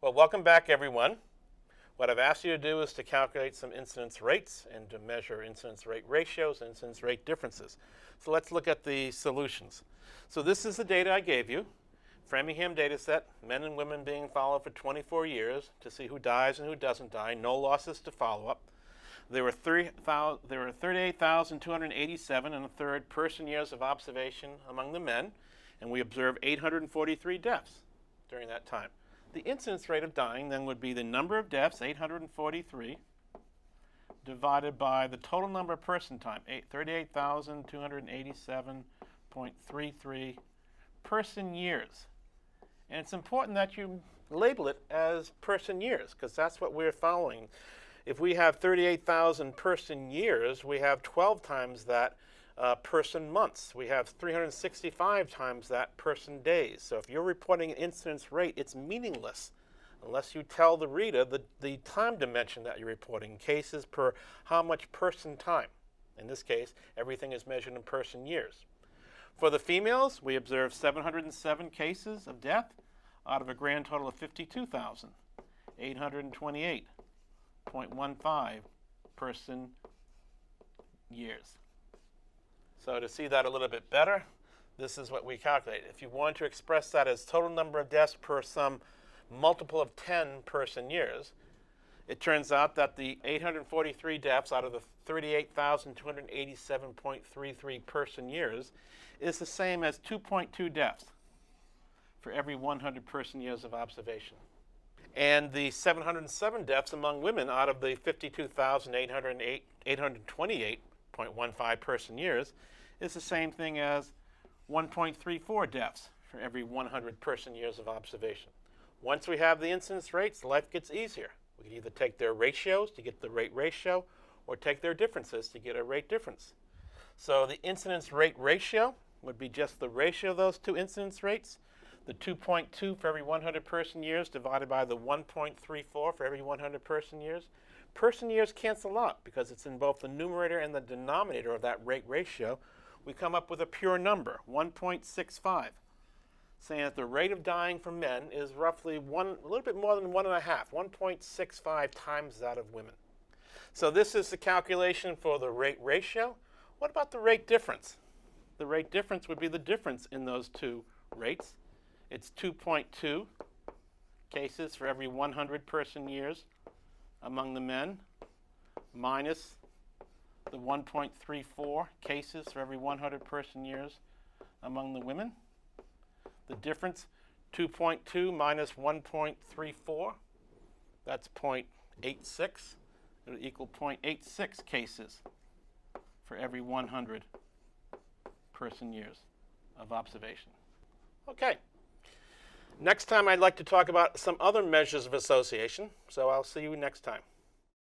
Well, welcome back, everyone. What I've asked you to do is to calculate some incidence rates and to measure incidence rate ratios and incidence rate differences. So let's look at the solutions. So this is the data I gave you. Framingham data set, men and women being followed for 24 years to see who dies and who doesn't die, no losses to follow-up. There were 38,287 and a third person years of observation among the men, and we observed 843 deaths during that time. The incidence rate of dying then would be the number of deaths, 843, divided by the total number of person time, 38,287.33 person years. And it's important that you label it as person years, because that's what we're following. If we have 38,000 person years, we have 12 times that person months. We have 365 times that person days. So if you're reporting an incidence rate, it's meaningless unless you tell the reader the time dimension that you're reporting, cases per how much person time. In this case, everything is measured in person years. For the females, we observed 707 cases of death out of a grand total of 52,828.15 person years. So to see that a little bit better, this is what we calculate. If you want to express that as total number of deaths per some multiple of 10 person years, it turns out that the 843 deaths out of the 38,287.33 person years is the same as 2.2 deaths for every 100 person years of observation. And the 707 deaths among women out of the 52,828.15 person years is the same thing as 1.34 deaths for every 100 person years of observation. Once we have the incidence rates, life gets easier. We can either take their ratios to get the rate ratio or take their differences to get a rate difference. So the incidence rate ratio would be just the ratio of those two incidence rates, the 2.2 for every 100 person years divided by the 1.34 for every 100 person years. Person years cancel out because it's in both the numerator and the denominator of that rate ratio. We come up with a pure number, 1.65, saying that the rate of dying for men is roughly a little bit more than 1.65 times that of women. So this is the calculation for the rate ratio. What about the rate difference? The rate difference would be the difference in those two rates. It's 2.2 cases for every 100 person years among the men minus the 1.34 cases for every 100 person years among the women. The difference, 2.2 minus 1.34, that's 0.86. It would equal 0.86 cases for every 100 person years of observation. Okay. Next time I'd like to talk about some other measures of association, so I'll see you next time.